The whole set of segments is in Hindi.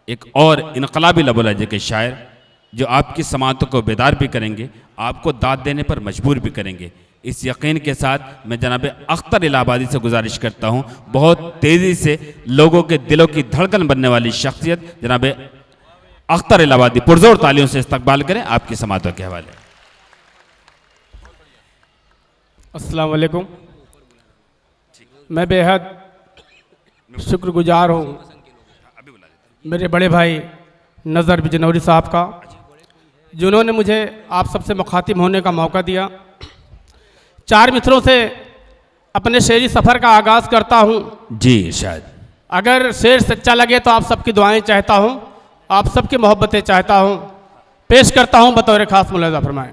एक और इनकलाबी लबोलहजे के शायर जो आपकी समातों को बेदार भी करेंगे, आपको दाद देने पर मजबूर भी करेंगे। इस यकीन के साथ मैं जनाब अख्तर इलाहाबादी से गुजारिश करता हूँ, बहुत तेज़ी से लोगों के दिलों की धड़कन बनने वाली शख्सियत जनाब अख्तर इलाहाबादी पुरजोर तालियों से इस्तकबाल करें आपकी समातों के हवाले। अस्सलाम वालेकुम। मैं बेहद शुक्रगुजार हूँ मेरे बड़े भाई नज़र बिजनौरी साहब का, जिन्होंने मुझे आप सबसे मुखातिब होने का मौका दिया। 4 मित्रों से अपने शेरी सफ़र का आगाज़ करता हूँ। जी शायद अगर शेर सच्चा लगे तो आप सबकी दुआएं चाहता हूँ, आप सबकी मोहब्बतें चाहता हूँ। पेश करता हूँ बतौर ख़ास मुलाज़ा फरमाएं।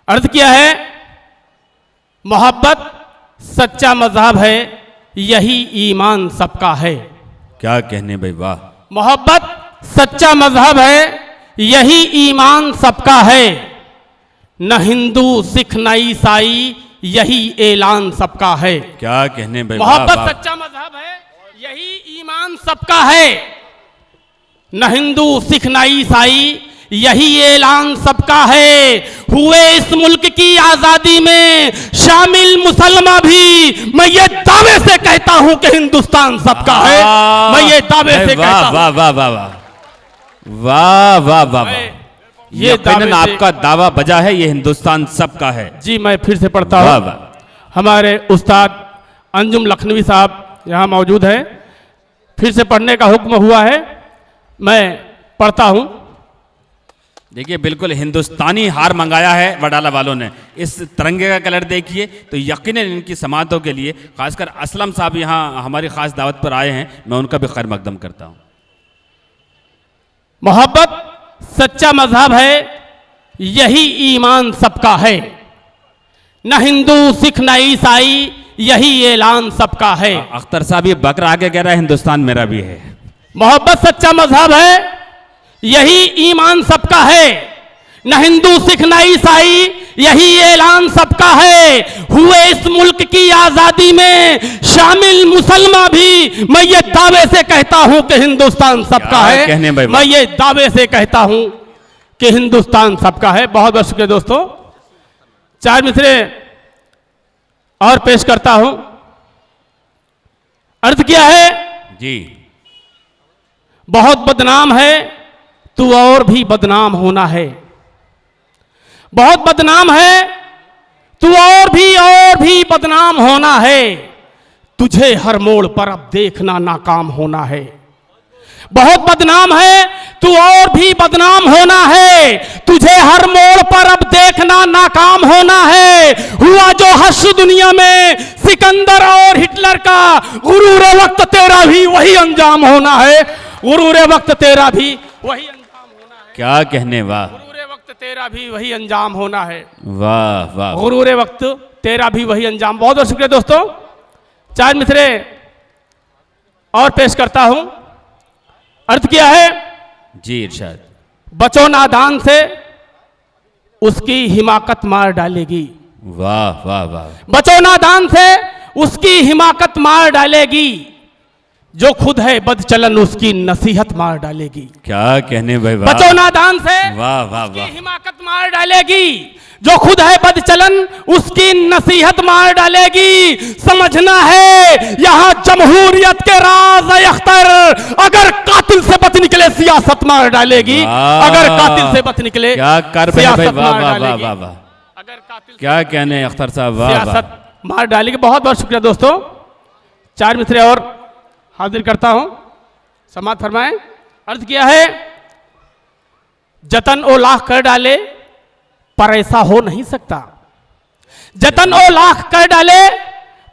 अर्ज़ किया है, मोहब्बत सच्चा मज़हब है, यही ईमान सबका है। क्या कहने भाई, वाह। मोहब्बत सच्चा मजहब है, यही ईमान सबका है। न हिंदू सिख न ईसाई, यही ऐलान सबका है। क्या कहने भाई, मोहब्बत सच्चा मजहब है, यही ईमान सबका है। न हिंदू सिख न ईसाई, यही ऐलान सबका है। हुए इस मुल्क की आजादी में शामिल मुसलमान भी, मैं ये दावे से कहता हूं कि हिंदुस्तान सबका है। मैं ये दावे से कहता हूं। वाह वाह वाह वाह वाह वाह वाह, ये यकीनन आपका दावा बजा है, ये हिंदुस्तान सबका है। जी मैं फिर से पढ़ता हूं। हमारे उस्ताद अंजुम लखनवी साहब यहाँ मौजूद है, फिर से पढ़ने का हुक्म हुआ है, मैं पढ़ता हूं। देखिए बिल्कुल हिंदुस्तानी हार मंगाया है वडाला वालों ने। इस तिरंगे का कलर देखिए तो यकीनन इनकी समातों के लिए, खासकर असलम साहब यहाँ हमारी खास दावत पर आए हैं, मैं उनका भी खैर मकदम करता हूँ। मोहब्बत सच्चा मजहब है, यही ईमान सबका है। न हिंदू सिख न ईसाई, यही ऐलान सबका है। अख्तर साहब ये बकरा आगे कह रहा है हिंदुस्तान मेरा भी है। मोहब्बत सच्चा मजहब है, यही ईमान सबका है। न हिंदू सिख न ईसाई, यही ऐलान सबका है। हुए इस मुल्क की आजादी में शामिल मुसलमान भी, मैं ये दावे से कहता हूं कि हिंदुस्तान सबका है। मैं ये दावे से कहता हूं कि हिंदुस्तान सबका है। बहुत बहुत शुक्रिया दोस्तों। 4 मिसरे और पेश करता हूं। अर्ज किया है, जी बहुत बदनाम है तू और भी बदनाम होना है। बहुत बदनाम है तू और भी बदनाम होना है। तुझे हर मोड़ पर अब देखना नाकाम होना है। बहुत बदनाम है तू और भी बदनाम होना है। तुझे हर मोड़ पर अब देखना नाकाम होना है। हुआ जो हश्र दुनिया में सिकंदर और हिटलर का, गुरूर वक्त तेरा भी वही अंजाम होना है। गुरूर वक्त तेरा भी वही अंजाम होना है। क्या कहने, वाह। गुरूर वक्त तेरा भी वही अंजाम होना है। वाह वाह, गुरूर वक्त तेरा भी वही अंजाम। बहुत बहुत शुक्रिया दोस्तों। 4 मिसरे और पेश करता हूं। अर्थ किया है, जी इरशाद। बचो नादान से, उसकी हिमाकत मार डालेगी। वाह वाह वाह। बचो नादान से, उसकी हिमाकत मार डालेगी। जो खुद है बदचलन, उसकी नसीहत मार डालेगी। क्या कहने भाई, वाह। बचो नादान से, वाह वाह उसकी वाह। हिमाकत मार डालेगी। जो खुद है बदचलन, उसकी नसीहत मार डालेगी। समझना है यहां जमहूरियत के राज अख्तर, अगर कातिल से बच निकले सियासत मार डालेगी। अगर कातिल से बच निकले क्या कर भाई, सियासत वाह मार वाह डालेगी। वाह वाह। अगर कातिल क्या कहने अख्तर साहब, वाह वाह। सियासत मार डालेगी। बहुत बहुत शुक्रिया दोस्तों। 4 मिसरे और हाजिर करता हूं, समात फरमाएं। अर्ज किया है, जतन ओ लाख कर डाले पर ऐसा हो नहीं सकता। जतन ओ लाख कर डाले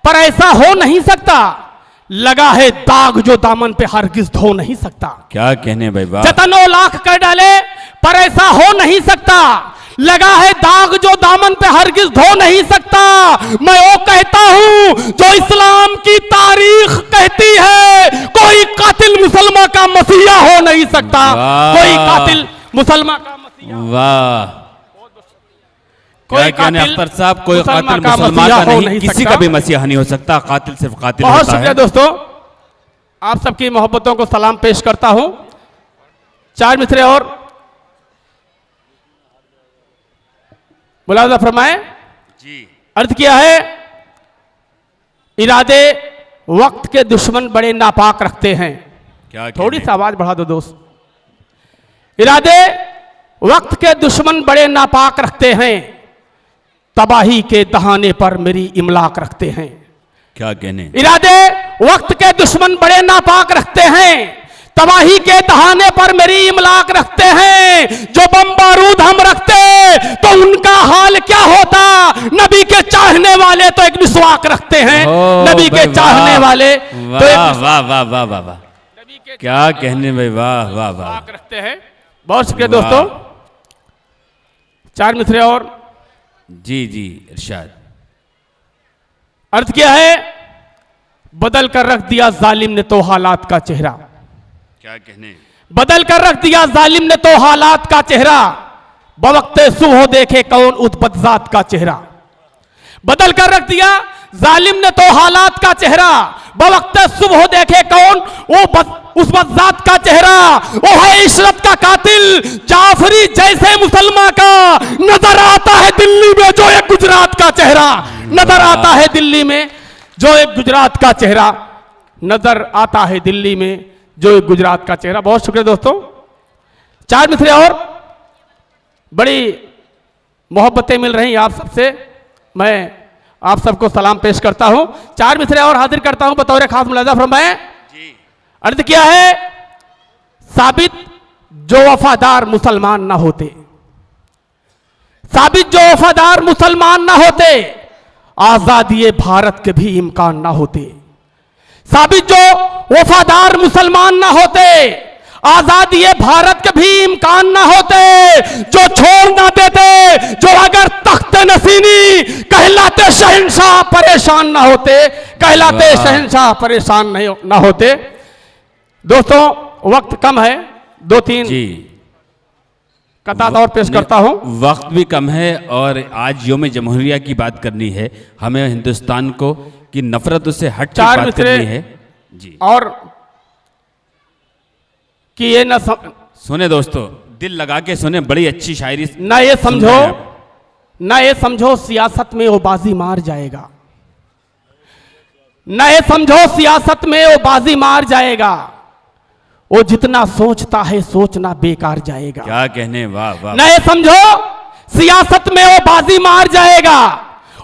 पर ऐसा हो नहीं सकता। लगा है दाग जो दामन पे हरगिज धो नहीं सकता। क्या कहने भाई, वाह। जतन ओ लाख कर डाले पर ऐसा हो नहीं सकता। लगा है दाग जो दामन पे हरगिज धो नहीं सकता। मैं वो कहता हूं जो इस्लाम की तारीख कहती है, कोई कातिल मुसलमान का मसीहा हो नहीं सकता। वाह। कोई कातिल मुसलमान का मसीहा, वाह, क्या कहने अख्तर साहब, कोई कातिल मुसलमान मसीहा का हो नहीं, किसी सकता। का भी मसीहा नहीं हो सकता, कातिल सिर्फ कातिल बहुत होता शुक्रिया है। दोस्तों, आप सबकी मोहब्बतों को सलाम पेश करता हूं। 4 मिसरे और मुलाजा फरमाए। जी, अर्ज किया है, इरादे वक्त के दुश्मन बड़े नापाक रखते हैं। क्या थोड़ी कहने? सी आवाज बढ़ा दो दोस्त। इरादे वक्त के दुश्मन बड़े नापाक रखते हैं, तबाही के दहाने पर मेरी इमलाक रखते हैं। क्या कहने? इरादे वक्त के दुश्मन बड़े नापाक रखते हैं, तबाही के दहाने पर मेरी इमलाक रखते हैं। जो बम बारूद हम रखते तो उनका हाल क्या होता। नबी के चाहने वाले तो एक मिसवाक रखते हैं, नबी के चाहने वाले तो एक वाह वाह वाह वाह वाह वाह, नबी के क्या कहने भाई, वाह वाह वाह, मिसवाक रखते हैं। बहुत शुक्रिया वाह। दोस्तों। 4 मिसरे और जी जी, इरशाद। अर्ज किया है, बदल कर रख दिया जालिम ने तो हालात का चेहरा। क्या कहने? बदल कर रख दिया जालिम ने तो हालात का चेहरा, बवक्ते सुबह देखे कौन उद्बद्जात का चेहरा। बदल कर रख दिया जालिम ने तो हालात का चेहरा, बवक्ते सुबह देखे कौन उस बद्जात का चेहरा। वो है इशरत का कातिल जाफरी जैसे मुसलमान का, नजर आता है दिल्ली में जो एक गुजरात का चेहरा। नजर आता है दिल्ली में जो एक गुजरात का चेहरा, नजर आता है दिल्ली में जो एक गुजरात का चेहरा। बहुत शुक्रिया दोस्तों। 4 मिसरे और बड़ी मोहब्बतें मिल रही आप सबसे, मैं आप सबको सलाम पेश करता हूं। 4 मिसरे और हाजिर करता हूं बतौर खास मुलाजा फरमाए। अर्ज किया है, साबित जो वफादार मुसलमान ना होते, साबित जो वफादार मुसलमान ना होते, आजादी भारत के भी इम्कान ना होते। साबित जो वफादार मुसलमान ना होते, आजादी भारत के भी इम्कान ना होते। जो छोड़ ना देते, जो अगर तख्त नसीनी कहलाते शहंशाह परेशान ना होते, कहलाते शहंशाह परेशान नहीं ना होते। दोस्तों वक्त कम है, 2-3 जी, कतार और पेश करता हूं। वक्त भी कम है और आज योम जमहूरिया की बात करनी है, हमें हिंदुस्तान को की नफरत उससे हट के 4 बात मिसरे करनी है। जी, और कि ये न सुने दोस्तों, दिल लगा के सुने, बड़ी अच्छी शायरी। ना ये सुन समझो, रहे हैं आप। ना ये समझो सियासत में वो बाजी मार जाएगा, ना ये समझो सियासत में वो बाजी मार जाएगा। वो जितना सोचता है सोचना बेकार जाएगा। क्या कहने, वाह वाह, ना ये समझो सियासत में वो बाजी मार जाएगा,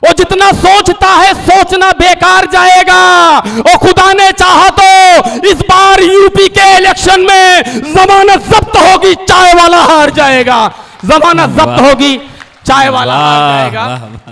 वो जितना सोचता है सोचना बेकार जाएगा। वो खुदा ने चाहा तो इस बार यूपी के इलेक्शन में जमानत जब्त होगी, चाय वाला हार जाएगा। जमानत जब्त होगी, चाय वाला हार जाएगा।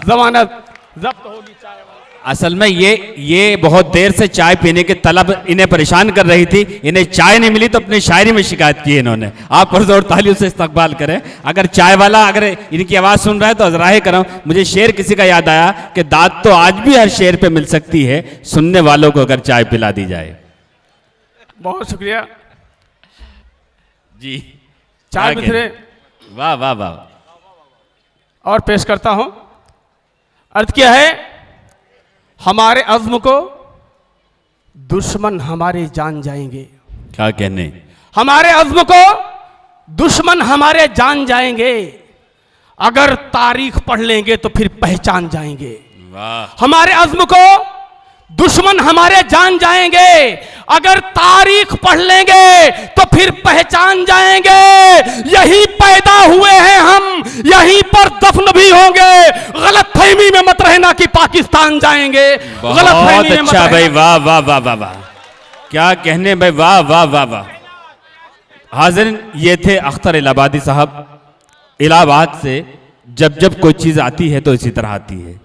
जमानत जब्त होगी, चाय वाला। असल में ये बहुत देर से चाय पीने की तलब इन्हें परेशान कर रही थी, इन्हें चाय नहीं मिली तो अपनी शायरी में शिकायत की इन्होंने। आप पुरजोर तालियों से इस्तकबाल करें। अगर चाय वाला अगर इनकी आवाज़ सुन रहा है तो अजराहे करम, मुझे शेर किसी का याद आया कि दाद तो आज भी हर शेर पे मिल सकती है, सुनने वालों को अगर चाय पिला दी जाए। बहुत शुक्रिया जी, 4 मिसरे वाह वाह वाह, और पेश करता हूं। अर्ज किया है, हमारे अज़्म को दुश्मन हमारे जान जाएंगे। क्या कहने, हमारे अज़्म को दुश्मन हमारे जान जाएंगे, अगर तारीख पढ़ लेंगे तो फिर पहचान जाएंगे। वाह, हमारे अज़्म को दुश्मन हमारे जान जाएंगे, अगर तारीख पढ़ लेंगे तो फिर पहचान जाएंगे। यही पैदा हुए हैं हम, यहीं पर दफन भी होंगे। गलत फहमी में मत रहना कि पाकिस्तान जाएंगे। बहुत अच्छा भाई, वाह वाह वाह वाह वाह, क्या कहने भाई, वाह वाह वाह वाह। हाज़िरीन, ये थे अख्तर इलाहाबादी साहब। इलाहाबाद से जब जब कोई चीज़ आती है तो इसी तरह आती है।